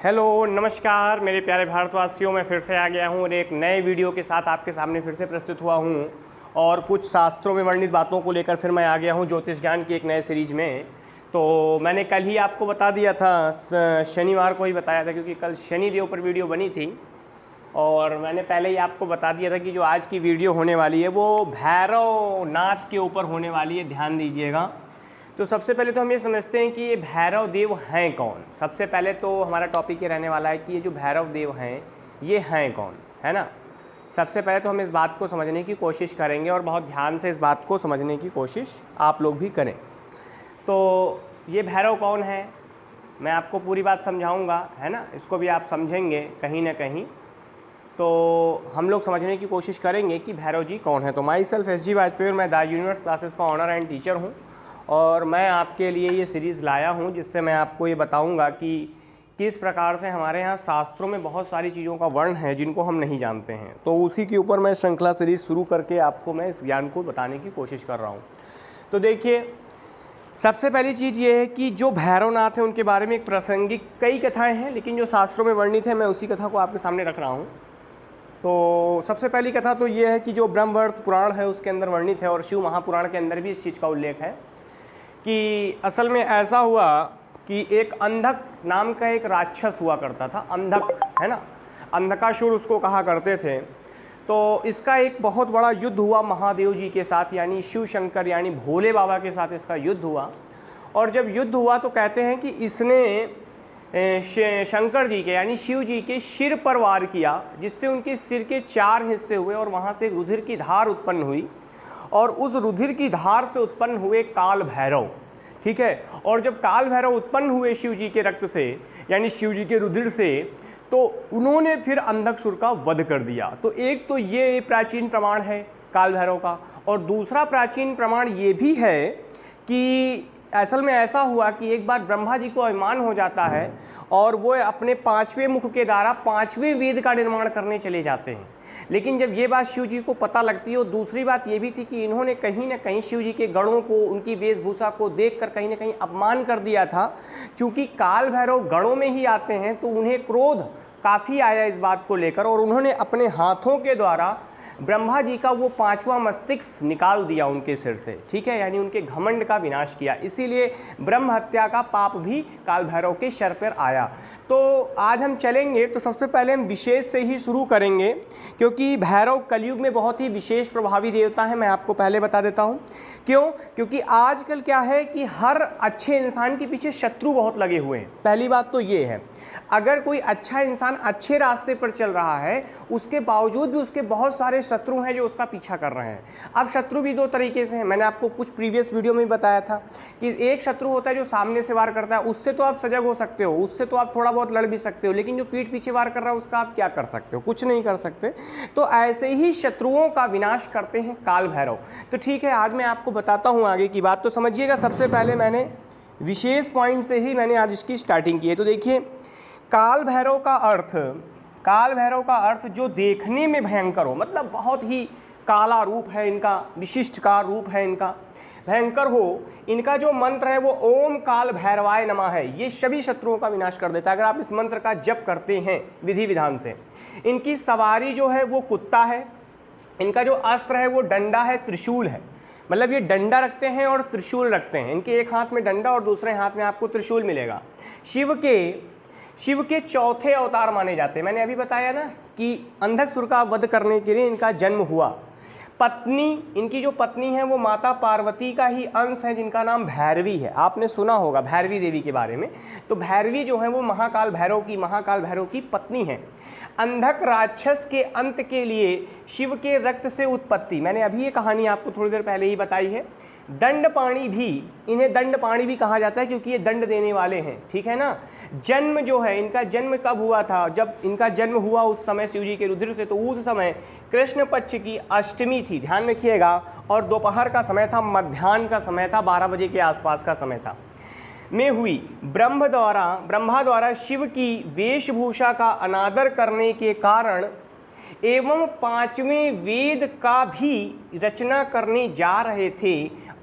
Hello नमस्कार मेरे प्यारे भारतवासियों, मैं फिर से आ गया हूँ और एक नए वीडियो के साथ आपके सामने फिर से प्रस्तुत हुआ हूँ और कुछ शास्त्रों में वर्णित बातों को लेकर फिर मैं आ गया हूँ ज्योतिष ज्ञान की एक नए सीरीज में। तो मैंने कल ही आपको बता दिया था, शनिवार को ही बताया था क्योंकि कल शनिदेव पर वीडियो बनी थी और मैंने पहले ही आपको बता दिया था कि जो आज की वीडियो होने वाली है वो भैरव नाथ के ऊपर होने वाली है, ध्यान दीजिएगा। तो सबसे पहले तो हम ये समझते हैं कि ये भैरव देव हैं कौन। सबसे पहले तो हमारा टॉपिक ये रहने वाला है कि ये जो भैरव देव हैं ये हैं कौन, है ना। सबसे पहले तो हम इस बात को समझने की कोशिश करेंगे और बहुत ध्यान से इस बात को समझने की कोशिश आप लोग भी करें। तो ये भैरव कौन है मैं आपको पूरी बात समझाऊंगा, है ना। इसको भी आप समझेंगे कहीं ना कहीं, तो हम लोग समझने की कोशिश करेंगे कि भैरव जी कौन है। तो माई सेल्फ SG वाजपेयी, मैं द यूनिवर्स क्लासेस का ऑनर एंड टीचर हूँ और मैं आपके लिए ये सीरीज़ लाया हूँ जिससे मैं आपको ये बताऊँगा कि किस प्रकार से हमारे यहाँ शास्त्रों में बहुत सारी चीज़ों का वर्ण है जिनको हम नहीं जानते हैं। तो उसी के ऊपर मैं श्रृंखला सीरीज़ शुरू करके आपको मैं इस ज्ञान को बताने की कोशिश कर रहा हूँ। तो देखिए, सबसे पहली चीज़ ये है कि जो भैरवनाथ हैं उनके बारे में एक प्रासंगिक कई कथाएँ हैं, लेकिन जो शास्त्रों में वर्णित है मैं उसी कथा को आपके सामने रख रहा हूँ। तो सबसे पहली कथा तो ये है कि जो ब्रह्मवर्त पुराण है उसके अंदर वर्णित है और शिव महापुराण के अंदर भी इस चीज़ का उल्लेख है कि असल में ऐसा हुआ कि एक अंधक नाम का एक राक्षस हुआ करता था। अंधक, है ना, अंधकासुर उसको कहा करते थे। तो इसका एक बहुत बड़ा युद्ध हुआ महादेव जी के साथ, यानी शिव शंकर यानी भोले बाबा के साथ इसका युद्ध हुआ। और जब युद्ध हुआ तो कहते हैं कि इसने शंकर जी के यानी शिव जी के सिर पर वार किया, जिससे उनके सिर के 4 हिस्से हुए और वहाँ से रुधिर की धार उत्पन्न हुई और उस रुधिर की धार से उत्पन्न हुए काल भैरव, ठीक है। और जब काल भैरव उत्पन्न हुए शिव जी के रक्त से यानी शिव जी के रुधिर से, तो उन्होंने फिर अंधकसुर का वध कर दिया। तो एक तो ये प्राचीन प्रमाण है काल भैरव का, और दूसरा प्राचीन प्रमाण ये भी है कि असल में ऐसा हुआ कि एक बार ब्रह्मा जी को अभिमान हो जाता है और वो अपने 5वें मुख के द्वारा 5वें वेद का निर्माण करने चले जाते हैं। लेकिन जब ये बात शिव जी को पता लगती है, और दूसरी बात ये भी थी कि इन्होंने कहीं ना कहीं शिव जी के गणों को, उनकी वेशभूषा को देखकर कहीं ना कहीं अपमान कर दिया था। चूँकि काल भैरव गणों में ही आते हैं तो उन्हें क्रोध काफ़ी आया इस बात को लेकर और उन्होंने अपने हाथों के द्वारा ब्रह्मा जी का वो 5वां मस्तिष्क निकाल दिया उनके सिर से, ठीक है, यानी उनके घमंड का विनाश किया। इसीलिए ब्रह्म हत्या का पाप भी काल भैरव के सर पर आया। तो आज हम चलेंगे तो सबसे पहले हम विशेष से ही शुरू करेंगे, क्योंकि भैरव कलयुग में बहुत ही विशेष प्रभावी देवता है। मैं आपको पहले बता देता हूँ क्यों। क्योंकि आजकल क्या है कि हर अच्छे इंसान के पीछे शत्रु बहुत लगे हुए हैं। पहली बात तो ये है, अगर कोई अच्छा इंसान अच्छे रास्ते पर चल रहा है उसके बावजूद भी उसके बहुत सारे शत्रु हैं जो उसका पीछा कर रहे हैं। अब शत्रु भी 2 तरीके से हैं। मैंने आपको कुछ प्रीवियस वीडियो में भी बताया था कि एक शत्रु होता है जो सामने से वार करता है, उससे तो आप सजग हो सकते हो, उससे तो आप थोड़ा बहुत लड़ भी सकते हो, लेकिन जो पीठ पीछे वार कर रहा है उसका आप क्या कर सकते हो, कुछ नहीं कर सकते। तो ऐसे ही शत्रुओं का विनाश करते हैं काल भैरव। तो ठीक है, आज मैं आपको बताता हूँ आगे की बात। तो समझिएगा, सबसे पहले मैंने विशेष पॉइंट से ही मैंने आज इसकी स्टार्टिंग की है। तो देखिए, काल भैरव का अर्थ जो देखने में भयंकर हो, मतलब बहुत ही काला रूप है इनका, विशिष्ट का रूप है इनका, भयंकर हो। इनका जो मंत्र है वो ओम काल भैरवाय नमः है। ये सभी शत्रुओं का विनाश कर देता है अगर आप इस मंत्र का जप करते हैं विधि विधान से। इनकी सवारी जो है वो कुत्ता है। इनका जो अस्त्र है वो डंडा है, त्रिशूल है। मतलब ये डंडा रखते हैं और त्रिशूल रखते हैं। इनके एक हाथ में डंडा और दूसरे हाथ में आपको त्रिशूल मिलेगा। शिव के चौथे अवतार माने जाते हैं। मैंने अभी बताया ना कि अंधकसुर का वध करने के लिए इनका जन्म हुआ। इनकी जो पत्नी है वो माता पार्वती का ही अंश है जिनका नाम भैरवी है। आपने सुना होगा भैरवी देवी के बारे में। तो भैरवी जो है वो महाकाल भैरव की पत्नी है। अंधक राक्षस के अंत के लिए शिव के रक्त से उत्पत्ति, मैंने अभी ये कहानी आपको थोड़ी देर पहले ही बताई है। दंडपाणी भी, इन्हें दंडपाणी भी कहा जाता है क्योंकि ये दंड देने वाले हैं, ठीक है ना। जन्म जो है, इनका जन्म कब हुआ था? जब इनका जन्म हुआ उस समय शिव जी के रुधिर से, तो उस समय कृष्ण पक्ष की अष्टमी थी, ध्यान रखिएगा, और दोपहर का समय था, मध्याह्न का समय था, 12 बजे के आसपास का समय था, में हुई। ब्रह्मा द्वारा शिव की वेशभूषा का अनादर करने के कारण एवं 5वें वेद का भी रचना करने जा रहे थे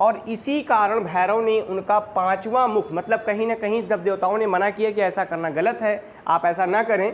और इसी कारण भैरव ने उनका 5वां मुख, मतलब कहीं ना कहीं जब देवताओं ने मना किया कि ऐसा करना गलत है, आप ऐसा ना करें,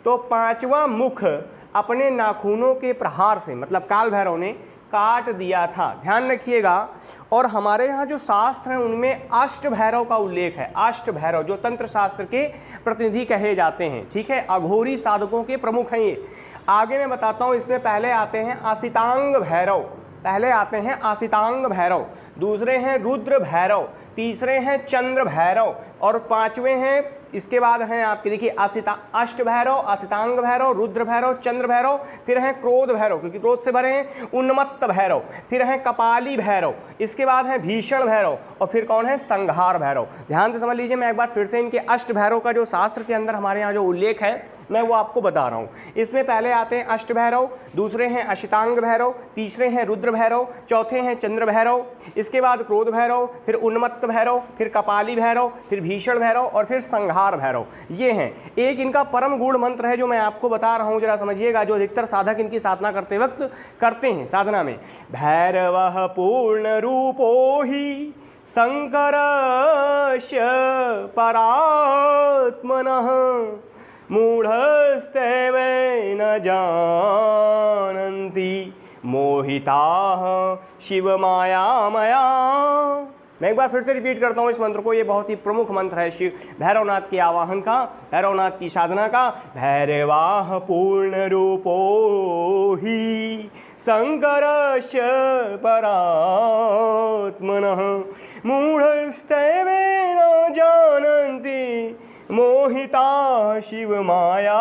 तो 5वां मुख अपने नाखूनों के प्रहार से, मतलब काल भैरव ने काट दिया था। ध्यान रखिएगा। और हमारे यहाँ जो शास्त्र हैं उनमें अष्ट भैरव का उल्लेख है। अष्ट भैरव जो तंत्र शास्त्र के प्रतिनिधि कहे जाते हैं, ठीक है, अघोरी साधकों के प्रमुख हैं ये। आगे मैं बताता हूँ, इसमें पहले आते हैं आसितांग भैरव, पहले आते हैं आसितांग भैरव, दूसरे हैं रुद्र भैरव, तीसरे हैं चंद्र भैरव और 5वें हैं, इसके बाद हैं आपके देखिए अष्ट भैरव, आसितांग भैरव, रुद्र भैरव, चंद्र भैरव, फिर हैं क्रोध भैरव क्योंकि क्रोध से भरे हैं, उन्मत्त भैरव, फिर हैं कपाली भैरव, इसके बाद हैं भीषण भैरव और फिर कौन है, संहार भैरव। ध्यान से समझ लीजिए। मैं एक बार फिर से इनके अष्ट भैरव का जो शास्त्र के अंदर हमारे यहाँ जो उल्लेख है मैं वो आपको बता रहा हूँ। इसमें पहले आते हैं अष्ट भैरव, दूसरे हैं अशितांग भैरव, तीसरे हैं रुद्र भैरव, चौथे हैं चंद्र भैरव, इसके बाद क्रोध भैरव, फिर उन्मत्त भैरव, फिर कपाली भैरव, फिर भीषण भैरव और फिर संहार भैरव। ये हैं। एक इनका परम गूढ़ मंत्र है जो मैं आपको बता रहा हूँ, जरा समझिएगा, जो अधिकतर साधक इनकी साधना करते वक्त करते हैं साधना में। भैरवः पूर्ण रूपो ही शंकरस्य परात्मनः मूढ़स्तेवेन जानन्ति मोहिताः शिवमायामया। मैं एक बार फिर से रिपीट करता हूँ इस मंत्र को, ये बहुत ही प्रमुख मंत्र है शिव भैरवनाथ के आवाहन का, भैरवनाथ की साधना का। भैरवाः पूर्ण रूपो ही शंकरस्य परात्मनः मूढ़स्तेवेन जानन्ति मोहिता शिव माया,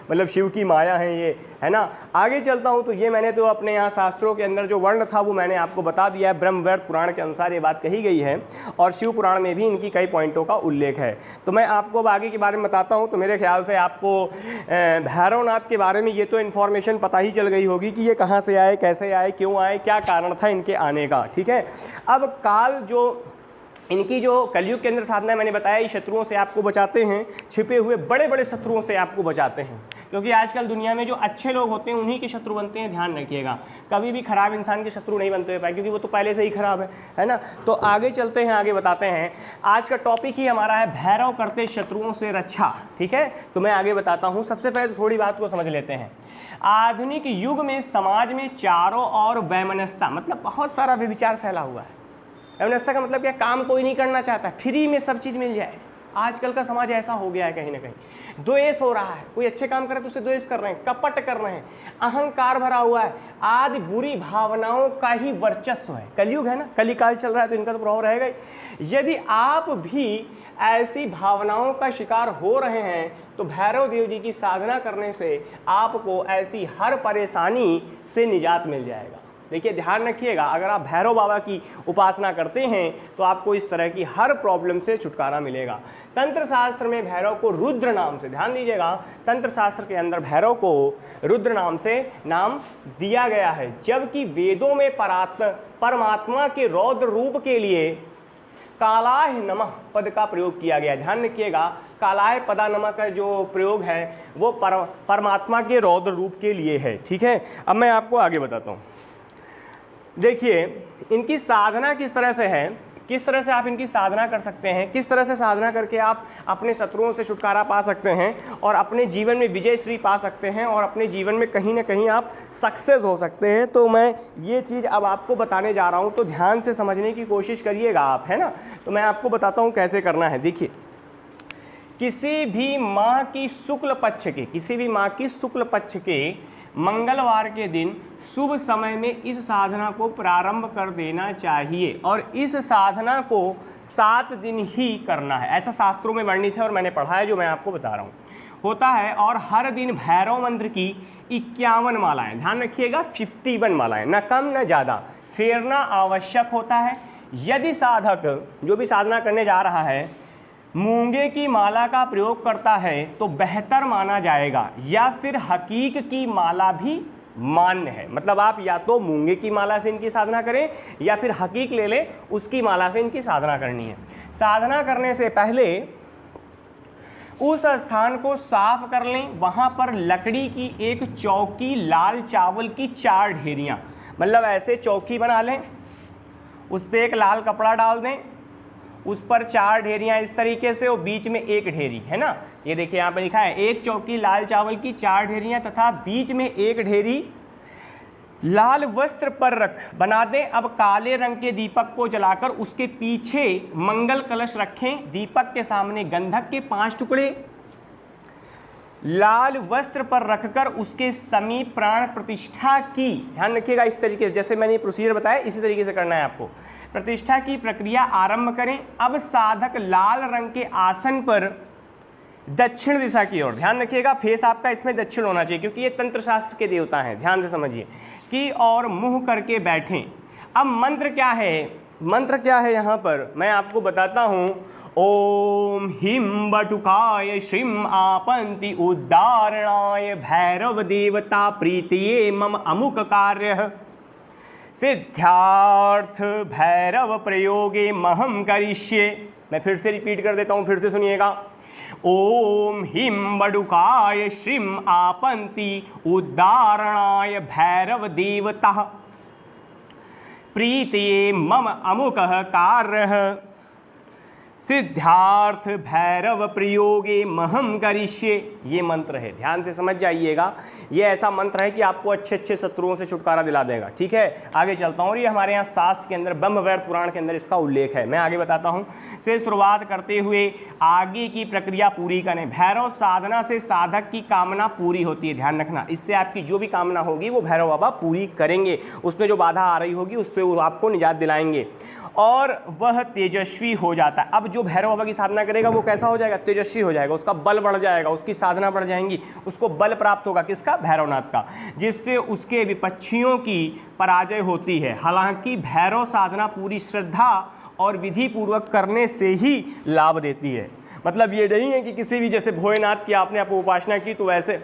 मतलब शिव की माया है ये, है ना। आगे चलता हूँ तो ये मैंने तो अपने यहाँ शास्त्रों के अंदर जो वर्ण था वो मैंने आपको बता दिया है। ब्रह्मवैवर्त पुराण के अनुसार ये बात कही गई है और शिव पुराण में भी इनकी कई पॉइंटों का उल्लेख है। तो मैं आपको अब आगे के बारे में बताता हूँ। तो मेरे ख्याल से आपको भैरवनाथ के बारे में ये तो इन्फॉर्मेशन पता ही चल गई होगी कि ये कहाँ से आए, कैसे आए, क्यों आए, क्या कारण था इनके आने का, ठीक है। अब काल जो इनकी जो कलयुग के अंदर साधना मैंने बताया, ये शत्रुओं से आपको बचाते हैं, छिपे हुए बड़े बड़े शत्रुओं से आपको बचाते हैं, क्योंकि आजकल दुनिया में जो अच्छे लोग होते हैं उन्हीं के शत्रु बनते हैं। ध्यान रखिएगा, कभी भी खराब इंसान के शत्रु नहीं बनते हुए, क्योंकि वो तो पहले से ही खराब है ना। तो आगे चलते हैं, आगे बताते हैं। आज का टॉपिक ही हमारा है भैरव करते शत्रुओं से रक्षा, ठीक है। तो मैं आगे बताता हूँ। सबसे पहले थोड़ी बात को समझ लेते हैं। आधुनिक युग में समाज में चारों ओर वैमनस्यता, मतलब बहुत सारा व्यभिचार फैला हुआ है। वैमनस्यता का मतलब क्या, काम कोई नहीं करना चाहता, फ्री में सब चीज़ मिल जाए। आजकल का समाज ऐसा हो गया है, कहीं ना कहीं द्वेष हो रहा है। कोई अच्छे काम करे तो उसे द्वेष कर रहे हैं, कपट कर रहे हैं, अहंकार भरा हुआ है, आदि बुरी भावनाओं का ही वर्चस्व है। कलयुग है ना, कलिकाल चल रहा है तो इनका तो प्रभाव रहेगा ही। यदि आप भी ऐसी भावनाओं का शिकार हो रहे हैं तो भैरव देव जी की साधना करने से आपको ऐसी हर परेशानी से निजात मिल जाएगा। देखिए ध्यान रखिएगा, अगर आप भैरव बाबा की उपासना करते हैं तो आपको इस तरह की हर प्रॉब्लम से छुटकारा मिलेगा। तंत्र शास्त्र में भैरव को रुद्र नाम से, ध्यान दीजिएगा, तंत्र शास्त्र के अंदर भैरव को रुद्र नाम से नाम दिया गया है, जबकि वेदों में परमात्मा के रौद्र रूप के लिए कालाय नमः पद का प्रयोग किया गया। ध्यान रखिएगा, कालाय पदा नमः का जो प्रयोग है वो परमात्मा के रौद्र रूप के लिए है, ठीक है। अब मैं आपको आगे बताता हूँ। देखिए इनकी साधना किस तरह से है, किस तरह से आप इनकी साधना कर सकते हैं, किस तरह से साधना करके आप अपने शत्रुओं से छुटकारा पा सकते हैं और अपने जीवन में विजय श्री पा सकते हैं और अपने जीवन में कहीं ना कहीं आप सक्सेस हो सकते हैं। तो मैं ये चीज़ अब आपको बताने जा रहा हूँ, तो ध्यान से समझने की कोशिश करिएगा आप, है ना। तो मैं आपको बताता हूँ कैसे करना है। देखिए किसी भी माह की शुक्ल पक्ष के, किसी भी माह की शुक्ल पक्ष के मंगलवार के दिन शुभ समय में इस साधना को प्रारंभ कर देना चाहिए और इस साधना को 7 दिन ही करना है। ऐसा शास्त्रों में वर्णित है और मैंने पढ़ा है, जो मैं आपको बता रहा हूँ होता है। और हर दिन भैरव मंत्र की 51 मालाएं, ध्यान रखिएगा 51 मालाएं, न कम न ज़्यादा, फेरना आवश्यक होता है। यदि साधक जो भी साधना करने जा रहा है मूंगे की माला का प्रयोग करता है तो बेहतर माना जाएगा, या फिर हकीक की माला भी मान्य है। मतलब आप या तो मूंगे की माला से इनकी साधना करें या फिर हकीक ले लें, उसकी माला से इनकी साधना करनी है। साधना करने से पहले उस स्थान को साफ कर लें, वहाँ पर लकड़ी की एक चौकी, लाल चावल की 4 ढेरियाँ, मतलब ऐसे चौकी बना लें उस पर एक लाल कपड़ा डाल दें, उस पर 4 ढेरियाँ इस तरीके से और बीच में एक ढेरी, है ना। ये देखिए यहाँ पे लिखा है 1 चौकी लाल चावल की 4 ढेरियाँ तथा बीच में एक ढेरी लाल वस्त्र पर रख बना दें। अब काले रंग के दीपक को जलाकर उसके पीछे मंगल कलश रखें। दीपक के सामने गंधक के 5 टुकड़े लाल वस्त्र पर रखकर उसके समीप प्राण प्रतिष्ठा की, ध्यान रखिएगा इस तरीके से जैसे मैंने प्रोसीजर बताया इसी तरीके से करना है आपको, प्रतिष्ठा की प्रक्रिया आरंभ करें। अब साधक लाल रंग के आसन पर दक्षिण दिशा की ओर, ध्यान रखिएगा फेस आपका इसमें दक्षिण होना चाहिए क्योंकि ये तंत्र शास्त्र के देवता हैं, ध्यान से समझिए, की और मुंह करके बैठें। अब मंत्र क्या है, मंत्र क्या है यहाँ पर मैं आपको बताता हूँ। ओम हिम बटुकाय श्रीम आपंति उद्धारणाय भैरव देवता प्रीतिये मम अमुक कार्य सिद्ध्यार्थ भैरव प्रयोगे महम करिष्ये। मैं फिर से रिपीट कर देता हूँ, फिर से सुनिएगा। ओम हिम बडुकाय श्रीम आपंति उद्धारणाय भैरव देवता प्रीतिये मम अमुकः कार्यः सिद्धार्थ भैरव प्रयोगे महम करिष्ये। ये मंत्र है, ध्यान से समझ जाइएगा। ये ऐसा मंत्र है कि आपको अच्छे अच्छे शत्रुओं से छुटकारा दिला देगा। ठीक है, आगे चलता हूँ। और ये हमारे यहाँ शास्त्र के अंदर ब्रह्मवैवर्त पुराण के अंदर इसका उल्लेख है। मैं आगे बताता हूँ। से शुरुआत करते हुए आगे की प्रक्रिया पूरी करें। भैरव साधना से साधक की कामना पूरी होती है, ध्यान रखना। इससे आपकी जो भी कामना होगी वो भैरव बाबा पूरी करेंगे। उसमें जो बाधा आ रही होगी उससे वो आपको निजात दिलाएंगे और वह तेजस्वी हो जाता है। अब जो भैरव बाबा की साधना करेगा वो कैसा हो जाएगा, तेजस्वी हो जाएगा, उसका बल बढ़ जाएगा, उसकी साधना बढ़ जाएंगी, उसको बल प्राप्त होगा, किसका, भैरवनाथ का, जिससे उसके विपक्षियों की पराजय होती है। हालांकि भैरव साधना पूरी श्रद्धा और विधि पूर्वक करने से ही लाभ देती है। मतलब ये नहीं है कि किसी भी, जैसे भोलेनाथ की आपने उपासना की तो वैसे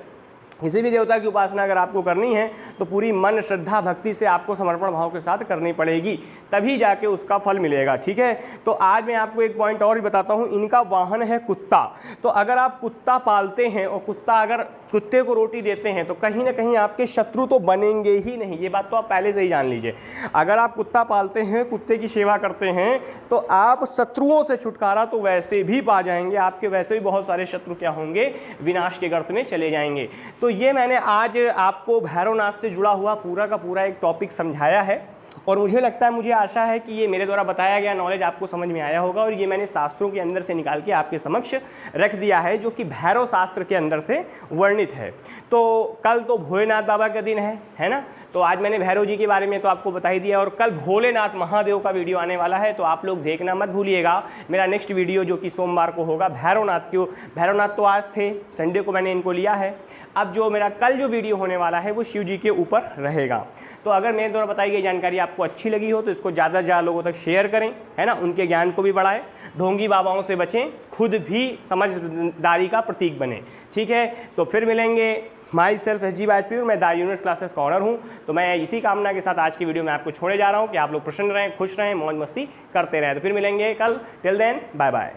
किसी भी देवता की उपासना अगर आपको करनी है तो पूरी मन श्रद्धा भक्ति से आपको समर्पण भाव के साथ करनी पड़ेगी, तभी जाके उसका फल मिलेगा। ठीक है, तो आज मैं आपको एक पॉइंट और भी बताता हूँ। इनका वाहन है कुत्ता। तो अगर आप कुत्ता पालते हैं और अगर कुत्ते को रोटी देते हैं तो कहीं ना कहीं आपके शत्रु तो बनेंगे ही नहीं। ये बात तो आप पहले से ही जान लीजिए। अगर आप कुत्ता पालते हैं, कुत्ते की सेवा करते हैं तो आप शत्रुओं से छुटकारा तो वैसे भी पा जाएंगे। आपके वैसे भी बहुत सारे शत्रु क्या होंगे, विनाश के गर्त में चले जाएंगे। तो ये मैंने आज आपको भैरवनाथ से जुड़ा हुआ पूरा का पूरा एक टॉपिक समझाया है और मुझे लगता है, मुझे आशा है कि ये मेरे द्वारा बताया गया नॉलेज आपको समझ में आया होगा और ये मैंने शास्त्रों के अंदर से निकाल के आपके समक्ष रख दिया है, जो कि भैरव शास्त्र के अंदर से वर्णित है। तो कल तो भोलेनाथ बाबा का दिन है ना, तो आज मैंने भैरव जी के बारे में तो आपको बता ही दिया और कल भोलेनाथ महादेव का वीडियो आने वाला है, तो आप लोग देखना मत भूलिएगा। मेरा नेक्स्ट वीडियो जो कि सोमवार को होगा भैरवनाथ तो आज थे, संडे को मैंने इनको लिया है। अब जो मेरा कल जो वीडियो होने वाला है वो शिव जी के ऊपर रहेगा। तो अगर मेरे द्वारा बताई गई जानकारी आपको अच्छी लगी हो तो इसको ज़्यादा से ज़्यादा लोगों तक शेयर करें, है ना, उनके ज्ञान को भी बढ़ाएं, ढोंगी बाबाओं से बचें, खुद भी समझदारी का प्रतीक बने। ठीक है, तो फिर मिलेंगे। माई सेल्फ SG वाजपेयी, मैं द यूनिवर्स क्लासेस का ऑनर हूँ। तो मैं इसी कामना के साथ आज की वीडियो में आपको छोड़े जा रहा हूँ कि आप लोग प्रसन्न रहें, खुश रहें, मौज मस्ती करते रहें। तो फिर मिलेंगे कल। Till then, bye bye.